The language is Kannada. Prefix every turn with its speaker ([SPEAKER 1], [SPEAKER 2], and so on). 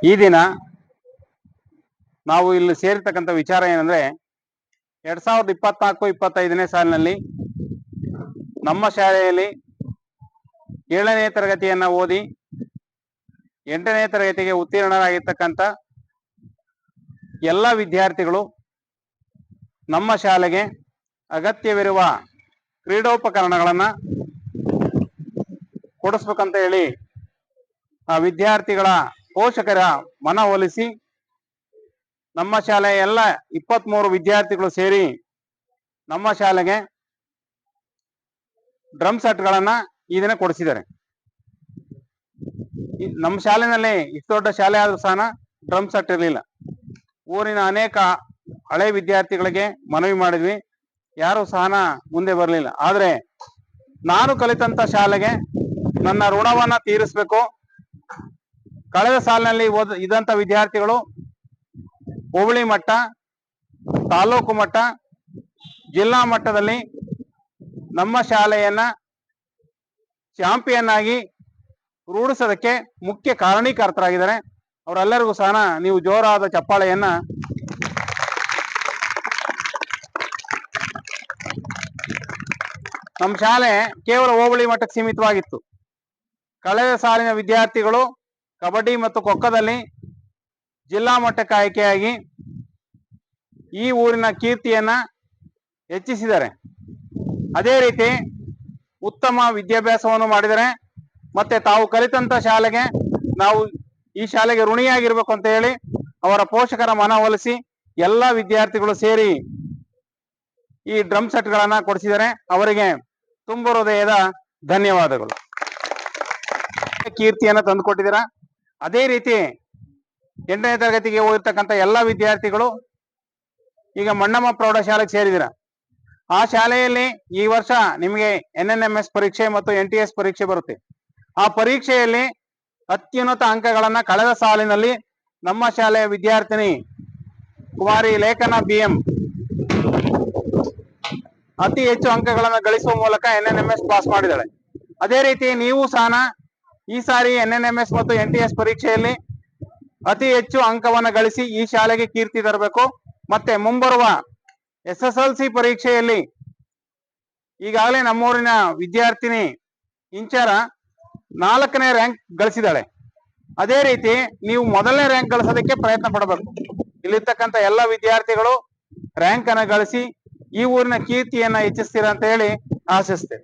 [SPEAKER 1] ಈ ದಿನ ನಾವು ಇಲ್ಲಿ ಸೇರಿರ್ತಕ್ಕಂಥ ವಿಚಾರ ಏನಂದ್ರೆ 2024-25ನೇ ಸಾಲಿನಲ್ಲಿ ನಮ್ಮ ಶಾಲೆಯಲ್ಲಿ 7ನೇ ತರಗತಿಯನ್ನ ಓದಿ 8ನೇ ತರಗತಿಗೆ ಉತ್ತೀರ್ಣರಾಗಿರ್ತಕ್ಕಂಥ ಎಲ್ಲ ವಿದ್ಯಾರ್ಥಿಗಳು ನಮ್ಮ ಶಾಲೆಗೆ ಅಗತ್ಯವಿರುವ ಕ್ರೀಡೋಪಕರಣಗಳನ್ನ ಕೊಡಿಸ್ಬೇಕಂತ ಹೇಳಿ ಆ ವಿದ್ಯಾರ್ಥಿಗಳ ಪೋಷಕರ ಮನವೊಲಿಸಿ ನಮ್ಮ ಶಾಲೆಯ ಎಲ್ಲ 23 ವಿದ್ಯಾರ್ಥಿಗಳು ಸೇರಿ ನಮ್ಮ ಶಾಲೆಗೆ ಡ್ರಮ್ ಸೆಟ್ಗಳನ್ನ ಈ ದಿನ ಕೊಡಿಸಿದ್ದಾರೆ. ನಮ್ಮ ಶಾಲೆನಲ್ಲಿ ಇಷ್ಟು ದೊಡ್ಡ ಶಾಲೆ ಆದ್ರೂ ಸಹ ಡ್ರಮ್ ಸೆಟ್ ಇರಲಿಲ್ಲ. ಊರಿನ ಅನೇಕ ಹಳೆ ವಿದ್ಯಾರ್ಥಿಗಳಿಗೆ ಮನವಿ ಮಾಡಿದ್ವಿ, ಯಾರು ಸಹ ಮುಂದೆ ಬರಲಿಲ್ಲ. ಆದ್ರೆ ನಾನು ಕಲಿತಂತ ಶಾಲೆಗೆ ನನ್ನ ಋಣವನ್ನ ತೀರಿಸಬೇಕು. ಕಳೆದ ಸಾಲಿನಲ್ಲಿ ಇದ್ದಂತ ವಿದ್ಯಾರ್ಥಿಗಳು ಹೋಬಳಿ ಮಟ್ಟ, ತಾಲೂಕು ಮಟ್ಟ, ಜಿಲ್ಲಾ ಮಟ್ಟದಲ್ಲಿ ನಮ್ಮ ಶಾಲೆಯನ್ನ ಚಾಂಪಿಯನ್ ಆಗಿ ರೂಢಿಸೋದಕ್ಕೆ ಮುಖ್ಯ ಕಾರಣೀಕರ್ತರಾಗಿದ್ದಾರೆ. ಅವರೆಲ್ಲರಿಗೂ ಸಹ ನೀವು ಜೋರಾದ ಚಪ್ಪಾಳೆಯನ್ನ ನಮ್ಮ ಶಾಲೆ ಕೇವಲ ಹೋಬಳಿ ಮಟ್ಟಕ್ಕೆ ಸೀಮಿತವಾಗಿತ್ತು. ಕಳೆದ ಸಾಲಿನ ವಿದ್ಯಾರ್ಥಿಗಳು ಕಬಡ್ಡಿ ಮತ್ತು ಖೋಖೋದಲ್ಲಿ ಜಿಲ್ಲಾ ಮಟ್ಟಕ್ಕೆ ಆಯ್ಕೆಯಾಗಿ ಈ ಊರಿನ ಕೀರ್ತಿಯನ್ನ ಹೆಚ್ಚಿಸಿದ್ದಾರೆ. ಅದೇ ರೀತಿ ಉತ್ತಮ ವಿದ್ಯಾಭ್ಯಾಸವನ್ನು ಮಾಡಿದರೆ ಮತ್ತೆ ತಾವು ಕಲಿತಂತ ಶಾಲೆಗೆ ನಾವು ಈ ಶಾಲೆಗೆ ಋಣಿಯಾಗಿರ್ಬೇಕು ಅಂತ ಹೇಳಿ ಅವರ ಪೋಷಕರ ಮನವೊಲಿಸಿ ಎಲ್ಲ ವಿದ್ಯಾರ್ಥಿಗಳು ಸೇರಿ ಈ ಡ್ರಮ್ ಸೆಟ್ಗಳನ್ನ ಕೊಡಿಸಿದ್ದಾರೆ. ಅವರಿಗೆ ತುಂಬ ಹೃದಯದ ಧನ್ಯವಾದಗಳು. ಕೀರ್ತಿಯನ್ನ ತಂದುಕೊಟ್ಟಿದ್ದೀರಾ. ಅದೇ ರೀತಿ 8ನೇ ತರಗತಿಗೆ ಓದಿರ್ತಕ್ಕಂಥ ಎಲ್ಲ ವಿದ್ಯಾರ್ಥಿಗಳು ಈಗ ಮಣ್ಣಮ್ಮ ಪ್ರೌಢಶಾಲೆಗೆ ಸೇರಿದಿರ. ಆ ಶಾಲೆಯಲ್ಲಿ ಈ ವರ್ಷ ನಿಮಗೆ NNMS ಪರೀಕ್ಷೆ ಮತ್ತು NTS ಪರೀಕ್ಷೆ ಬರುತ್ತೆ. ಆ ಪರೀಕ್ಷೆಯಲ್ಲಿ ಅತ್ಯುನ್ನತ ಅಂಕಗಳನ್ನ ಕಳೆದ ಸಾಲಿನಲ್ಲಿ ನಮ್ಮ ಶಾಲೆಯ ವಿದ್ಯಾರ್ಥಿನಿ ಕುಮಾರಿ ಲೇಖನ BM ಅತಿ ಹೆಚ್ಚು ಅಂಕಗಳನ್ನ ಗಳಿಸುವ ಮೂಲಕ NNMS ಪಾಸ್ ಮಾಡಿದ್ದಾಳೆ. ಅದೇ ರೀತಿ ನೀವು ಸಹ ಈ ಸಾರಿ NNMS ಮತ್ತು NTS ಪರೀಕ್ಷೆಯಲ್ಲಿ ಅತಿ ಹೆಚ್ಚು ಅಂಕವನ್ನ ಗಳಿಸಿ ಈ ಶಾಲೆಗೆ ಕೀರ್ತಿ ತರಬೇಕು. ಮತ್ತೆ ಮುಂಬರುವ SSLC ಪರೀಕ್ಷೆಯಲ್ಲಿ ಈಗಾಗಲೇ ನಮ್ಮೂರಿನ ವಿದ್ಯಾರ್ಥಿನಿ ಇಂಚರ 4ನೇ ರ್ಯಾಂಕ್ ಗಳಿಸಿದಾಳೆ. ಅದೇ ರೀತಿ ನೀವು ಮೊದಲನೇ ರ್ಯಾಂಕ್ ಗಳಿಸೋದಕ್ಕೆ ಪ್ರಯತ್ನ ಪಡಬೇಕು. ಇಲ್ಲಿರ್ತಕ್ಕಂಥ ಎಲ್ಲ ವಿದ್ಯಾರ್ಥಿಗಳು ರ್ಯಾಂಕ್ ಅನ್ನ ಗಳಿಸಿ ಈ ಊರಿನ ಕೀರ್ತಿಯನ್ನ ಹೆಚ್ಚಿಸ್ತೀರಾ ಅಂತ ಹೇಳಿ ಆಶಿಸ್ತೇವೆ.